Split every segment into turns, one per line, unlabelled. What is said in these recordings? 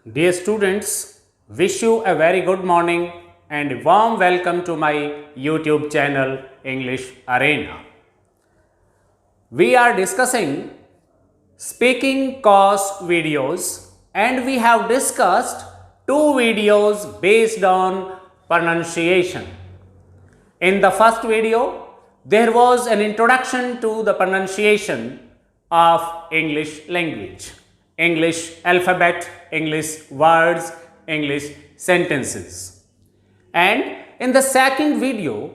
Dear students, wish you a very good morning and warm welcome to my YouTube channel English Arena. We are discussing speaking course videos and we have discussed two videos based on pronunciation. In the first video, there was an introduction to the pronunciation of English language, English alphabet, English words, English sentences. And in the second video,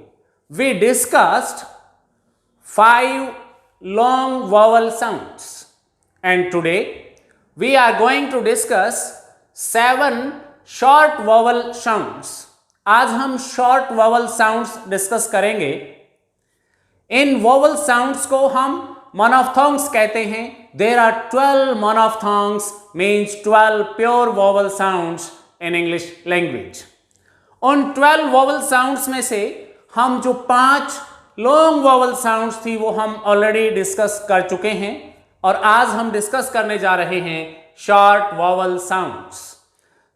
we discussed 5 long vowel sounds. And today, we are going to discuss 7 short vowel sounds. आज हम short vowel sounds discuss करेंगे. इन vowel sounds को हम monophthongs कहते हैं. There are 12 monophthongs means 12 pure vowel sounds in English language. उन 12 vowel sounds में से हम जो 5 लॉन्ग वॉवल साउंड्स थी वो हम ऑलरेडी डिस्कस कर चुके हैं और आज हम डिस्कस करने जा रहे हैं शॉर्ट वॉवल साउंड्स.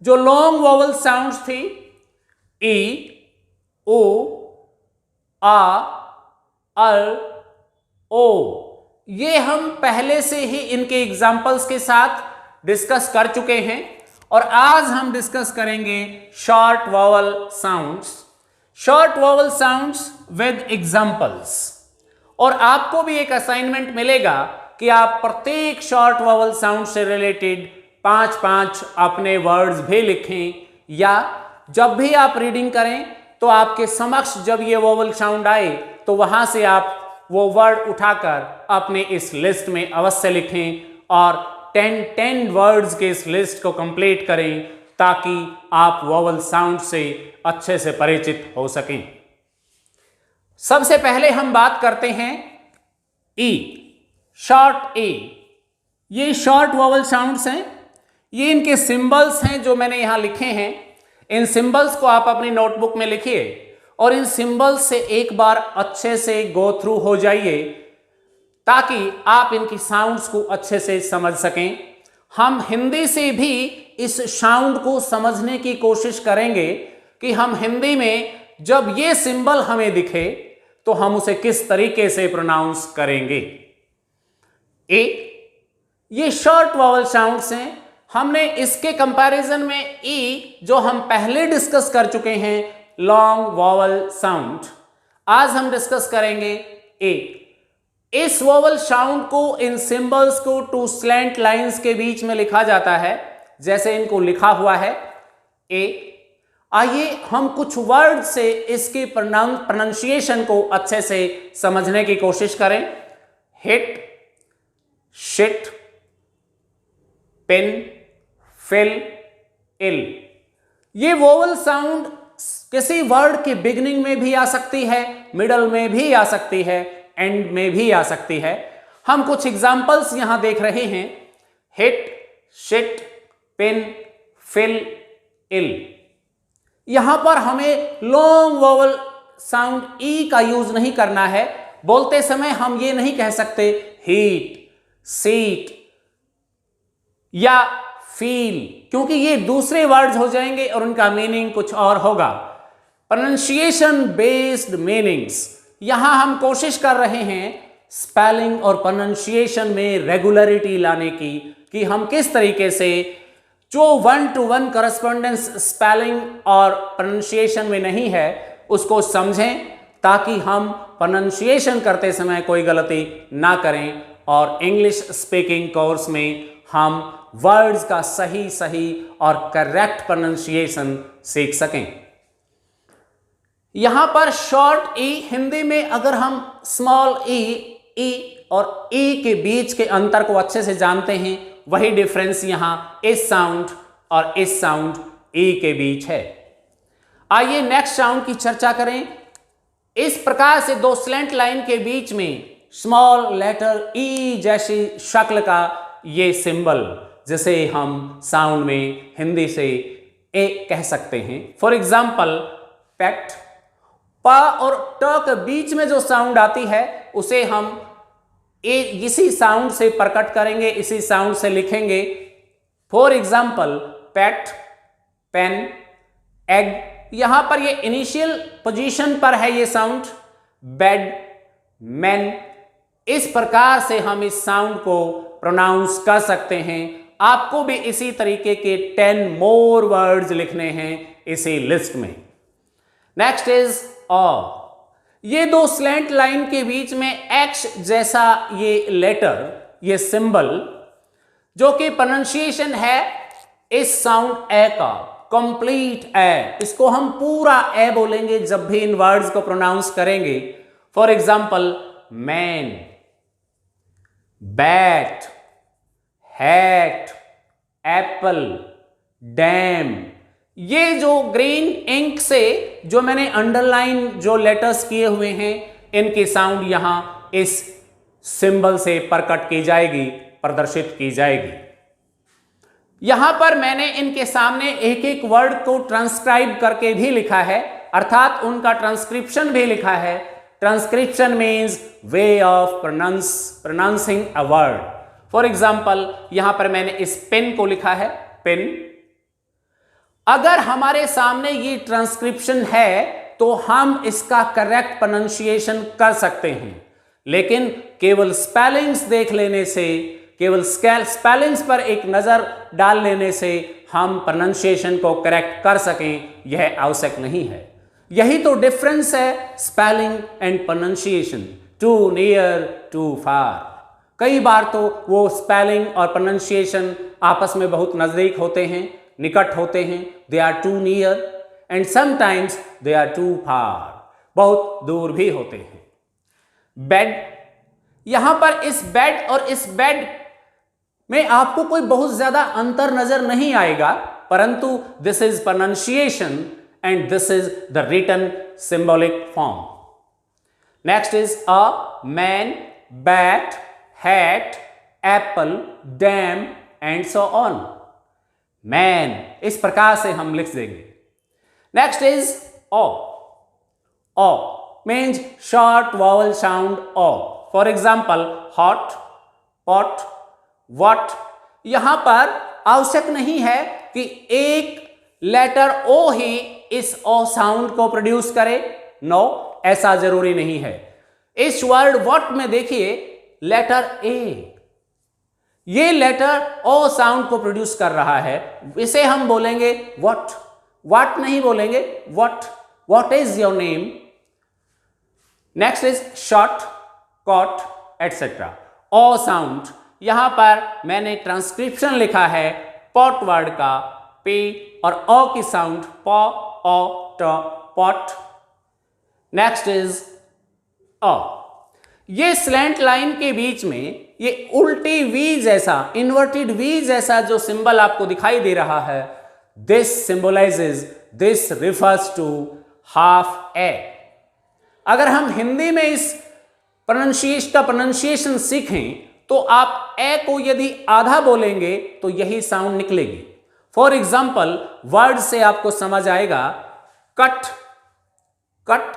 जो लॉन्ग वॉवल साउंड्स थी ई, ओ, आ, अल, ओ, ये हम पहले से ही इनके एग्जाम्पल्स के साथ डिस्कस कर चुके हैं और आज हम डिस्कस करेंगे short vowel sounds. Short vowel sounds with examples. और आपको भी एक असाइनमेंट मिलेगा कि आप प्रत्येक शॉर्ट वॉवल साउंड से रिलेटेड 5-5 अपने वर्ड्स भी लिखें या जब भी आप रीडिंग करें तो आपके समक्ष जब ये वोवल साउंड आए तो वहां से आप वो वर्ड उठाकर अपने इस लिस्ट में अवश्य लिखें और 10 वर्ड्स के इस लिस्ट को कंप्लीट करें ताकि आप वोवल साउंड से अच्छे से परिचित हो सकें. सबसे पहले हम बात करते हैं ई, शॉर्ट ए. ये शॉर्ट वोवल साउंड्स हैं. ये इनके सिंबल्स हैं जो मैंने यहां लिखे हैं. इन सिंबल्स को आप अपनी नोटबुक में लिखिए और इन सिंबल्स से एक बार अच्छे से गो थ्रू हो जाइए ताकि आप इनकी साउंड्स को अच्छे से समझ सकें. हम हिंदी से भी इस साउंड को समझने की कोशिश करेंगे कि हम हिंदी में जब ये सिंबल हमें दिखे तो हम उसे किस तरीके से प्रोनाउंस करेंगे. ए, ये शॉर्ट वॉवल साउंड्स हैं. हमने इसके कंपैरिजन में ई जो हम पहले डिस्कस कर चुके हैं लॉन्ग वॉवल साउंड. आज हम डिस्कस करेंगे ए. इस वॉवल साउंड को इन सिंबल्स को 2 स्लैंट लाइंस के बीच में लिखा जाता है जैसे इनको लिखा हुआ है ए. आइए हम कुछ वर्ड से इसकी प्रोनाउंसिएशन को अच्छे से समझने की कोशिश करें. हिट, शिट, पिन, फिल, इल. ये वोवल साउंड किसी वर्ड के बिगिनिंग में भी आ सकती है, मिडल में भी आ सकती है, एंड में भी आ सकती है. हम कुछ एग्जांपल्स यहां देख रहे हैं. हिट, शिट, पिन, फिल, इल. यहां पर हमें लॉन्ग वोवल साउंड ई का यूज नहीं करना है. बोलते समय हम ये नहीं कह सकते हीट, सीट या फील क्योंकि ये दूसरे वर्ड्स हो जाएंगे और उनका मीनिंग कुछ और होगा. Pronunciation based meanings. यहां हम कोशिश कर रहे हैं स्पेलिंग और प्रोनाउंसिएशन में रेगुलरिटी लाने की कि हम किस तरीके से जो 1-to-1 करस्पॉन्डेंस स्पेलिंग और प्रोनाउंसिएशन में नहीं है उसको समझें ताकि हम प्रोनाउंसिएशन करते समय कोई गलती ना करें और इंग्लिश स्पीकिंग कोर्स में हम वर्ड्स का सही और करेक्ट प्रोनाउंसिएशन सीख सकें. यहां पर शॉर्ट ई हिंदी में अगर हम स्मॉल ई और ई के बीच के अंतर को अच्छे से जानते हैं वही डिफरेंस यहां इस साउंड और इस साउंड ई के बीच है. आइए नेक्स्ट साउंड की चर्चा करें. इस प्रकार से 2 स्लैंट लाइन के बीच में स्मॉल लेटर ई जैसी शक्ल का ये सिंबल जिसे हम साउंड में हिंदी से ए कह सकते हैं. फॉर एग्जाम्पल पेट. प और ट के बीच में जो साउंड आती है उसे हम इसी साउंड से प्रकट करेंगे, इसी साउंड से लिखेंगे. For example pet, pen, egg, यहां पर ये इनिशियल पोजीशन पर है ये साउंड, बेड, मैन। इस प्रकार से हम इस साउंड को प्रोनाउंस कर सकते हैं। आपको भी इसी तरीके के 10 मोर वर्ड्स लिखने हैं इसी लिस्ट में। Next is a. ये दो स्लैंट लाइन के बीच में एक्स जैसा ये लेटर, ये सिंबल, जो कि प्रोनाउंसिएशन है इस साउंड ए का, कंप्लीट ए। इसको हम पूरा ए बोलेंगे जब भी इन वर्ड्स को प्रोनाउंस करेंगे। For example, man, bat, hat, Apple, dam. ये जो ग्रीन इंक से जो मैंने अंडरलाइन जो लेटर्स किए हुए हैं, इनकी साउंड यहां इस सिंबल से प्रकट की जाएगी, प्रदर्शित की जाएगी। यहां पर मैंने इनके सामने एक एक वर्ड को ट्रांसक्राइब करके भी लिखा है, अर्थात उनका ट्रांसक्रिप्शन भी लिखा है। Transcription means way of pronouncing a word. For example, यहां पर मैंने इस पेन को लिखा है, पेन। अगर हमारे सामने ये ट्रांसक्रिप्शन है तो हम इसका करेक्ट प्रोनाउंसिएशन कर सकते हैं, लेकिन केवल स्पेलिंग्स देख लेने से, केवल स्पेलिंग्स पर एक नजर डाल लेने से हम प्रोनाउंसिएशन को करेक्ट कर सकें, यह आवश्यक नहीं है। यही तो डिफरेंस है spelling and pronunciation, too near too far. कई बार तो वो स्पेलिंग और प्रोनाउंसिएशन आपस में बहुत नजदीक होते हैं, निकट होते हैं, they are too near, and sometimes they are too far, बहुत दूर भी होते हैं। बेड, यहां पर इस बेड और इस बेड में आपको कोई बहुत ज्यादा अंतर नजर नहीं आएगा, परंतु this is pronunciation and this is the written symbolic form. Next is a, man, bat, hat, apple, dam and so on. Man, इस प्रकार से हम लिख देंगे। Next is o. O means short vowel sound o. For example, hot, pot, what. यहां पर आवश्यक नहीं है कि एक लेटर ओ ही इस ओ साउंड को प्रोड्यूस करे। नो, ऐसा जरूरी नहीं है। इस वर्ड व्हाट में देखिए, लेटर ए, ये लेटर ओ साउंड को प्रोड्यूस कर रहा है, इसे हम बोलेंगे व्हाट। व्हाट नहीं बोलेंगे, what. What is your name. Next is shot, cot etcetera. O sound, यहां पर मैंने ट्रांसक्रिप्शन लिखा है पॉट वर्ड का, पे और ओ की साउंड पॉ, ओ, ट, पॉट। Next is a. ये स्लैंट लाइन के बीच में ये उल्टी वी जैसा, इन्वर्टेड वी जैसा जो सिंबल आपको दिखाई दे रहा है, this symbolises, this refers to half A. अगर हम हिंदी में इस प्रोनाउंसिएशन सीखें तो आप ए को यदि आधा बोलेंगे तो यही साउंड निकलेगी। फॉर एग्जाम्पल, वर्ड से आपको समझ आएगा, कट, कट,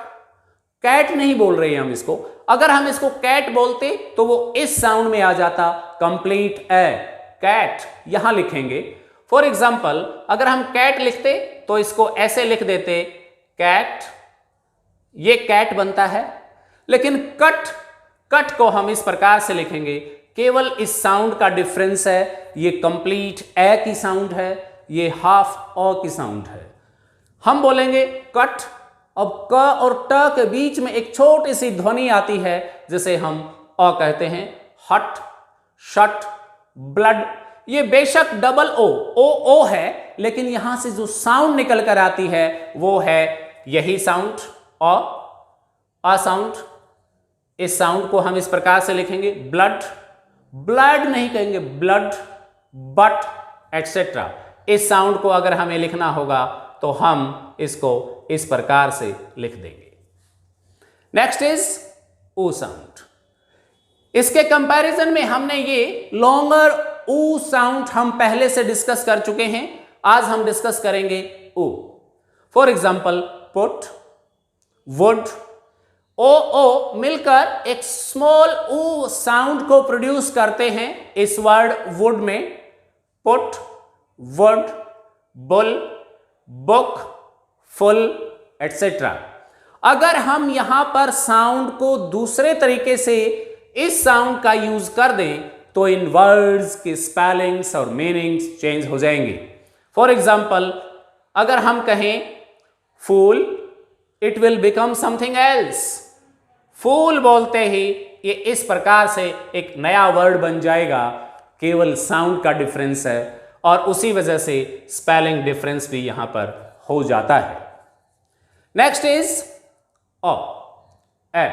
कैट नहीं बोल रहे हैं हम इसको। अगर हम इसको कैट बोलते तो वो इस साउंड में आ जाता, कंप्लीट ए, कैट, यहां लिखेंगे। फॉर एग्जाम्पल, अगर हम कैट लिखते तो इसको ऐसे लिख देते, कैट, ये कैट बनता है। लेकिन कट, कट को हम इस प्रकार से लिखेंगे, केवल इस साउंड का डिफरेंस है, ये कंप्लीट ए की साउंड है, ये हाफ ओ की साउंड है। हम बोलेंगे कट, अब क और ट के बीच में एक छोटी सी ध्वनि आती है जिसे हम अ कहते हैं, हट, शट, ब्लड। ये बेशक डबल ओ, ओ है, लेकिन यहां से जो साउंड निकल कर आती है वो है यही साउंड, अ साउंड। इस साउंड को हम इस प्रकार से लिखेंगे, ब्लड, ब्लड नहीं कहेंगे, ब्लड, बट एटसेट्रा। इस साउंड को अगर हमें लिखना होगा तो हम इसको इस प्रकार से लिख देंगे। नेक्स्ट इज ऊ साउंड। इसके कंपैरिजन में हमने ये लॉन्गर ऊ साउंड हम पहले से डिस्कस कर चुके हैं, आज हम डिस्कस करेंगे ऊ। फॉर एग्जाम्पल, पुट, वुड, ओ मिलकर एक स्मॉल ऊ साउंड को प्रोड्यूस करते हैं इस वर्ड वुड में। Put, would, bull, book, full, etcetera. अगर हम यहां पर साउंड को दूसरे तरीके से इस साउंड का यूज कर दें तो इन वर्ड्स की स्पेलिंग्स और मीनिंग्स चेंज हो जाएंगे। फॉर एग्जाम्पल, अगर हम कहें फूल, it will become something else. फूल बोलते ही ये इस प्रकार से एक नया वर्ड बन जाएगा, केवल साउंड का डिफरेंस है और उसी वजह से स्पेलिंग डिफरेंस भी यहां पर हो जाता है। नेक्स्ट इज अ, ए।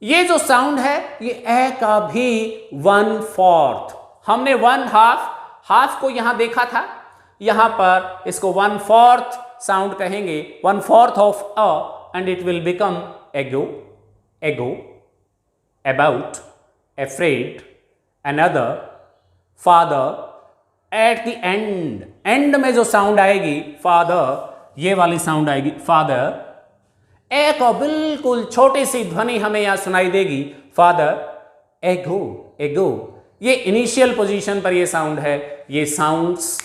ये जो साउंड है ये ए का भी 1/4, हमने 1/2 को यहां देखा था, यहां पर इसको 1/4 साउंड कहेंगे, 1/4 of a, and it will become एगो, एगो, about, afraid, another, father. At the end, and में जो साउंड आएगी फादर, ये वाली साउंड आएगी फादर। ए को बिल्कुल छोटी सी ध्वनि हमें यहां सुनाई देगी, फादर, एगो, एगो। ये इनिशियल पोजीशन पर ये साउंड है। ये साउंड्स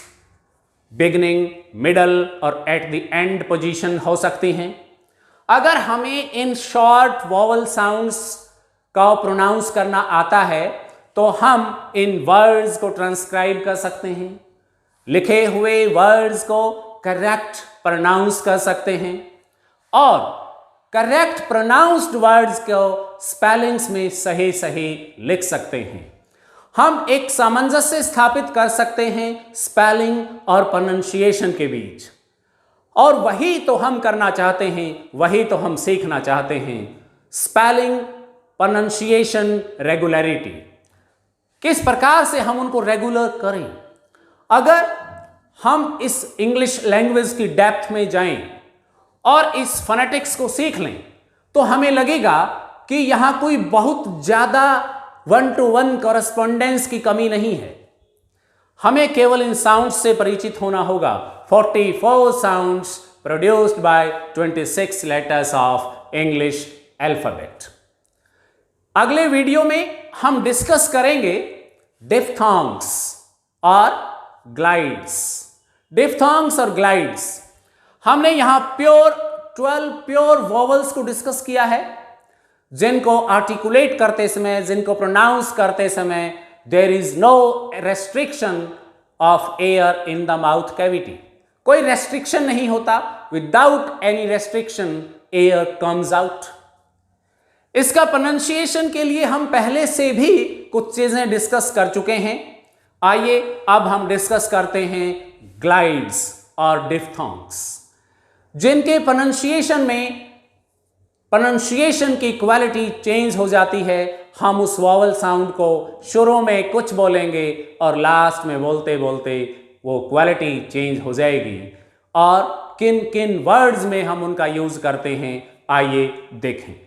बिगनिंग, मिडल और एट द एंड पोजीशन हो सकती हैं। अगर हमें इन शॉर्ट वॉवल साउंड्स का प्रोनाउंस करना आता है तो हम इन वर्ड्स को ट्रांसक्राइब कर सकते हैं, लिखे हुए वर्ड्स को करेक्ट प्रोनाउंस कर सकते हैं और करेक्ट प्रोनाउंस्ड वर्ड्स को स्पेलिंग्स में सही सही लिख सकते हैं। हम एक सामंजस्य स्थापित कर सकते हैं स्पेलिंग और प्रोनंसिएशन के बीच, और वही तो हम करना चाहते हैं, वही तो हम सीखना चाहते हैं। स्पेलिंग, प्रोनंसिएशन, रेगुलरिटी, किस प्रकार से हम उनको रेगुलर करें। अगर हम इस इंग्लिश लैंग्वेज की डेप्थ में जाएं और इस फोनेटिक्स को सीख लें तो हमें लगेगा कि यहां कोई बहुत ज्यादा 1-to-1 कॉरेस्पॉन्डेंस की कमी नहीं है। हमें केवल इन साउंड्स से परिचित होना होगा। 44 sounds produced by 26 letters of English alphabet. अगले वीडियो में हम डिस्कस करेंगे डिफ्थॉन्ग्स और ग्लाइड्स। डिफ्थॉन्ग्स और ग्लाइड्स, हमने यहां 12 प्योर वॉवल्स को डिस्कस किया है, जिनको आर्टिकुलेट करते समय, जिनको प्रोनाउंस करते समय there is no restriction of air in the mouth cavity. कोई रेस्ट्रिक्शन नहीं होता, without any restriction air comes out. इसका प्रोनंसिएशन के लिए हम पहले से भी कुछ चीजें डिस्कस कर चुके हैं। आइए अब हम डिस्कस करते हैं ग्लाइड्स और डिफ्थॉन्ग्स, जिनके प्रोनंसिएशन में प्रोनंसिएशन की क्वालिटी चेंज हो जाती है। हम उस वॉवल साउंड को शुरू में कुछ बोलेंगे और लास्ट में बोलते बोलते वो क्वालिटी चेंज हो जाएगी। और किन किन वर्ड्स में हम उनका यूज करते हैं, आइए देखें।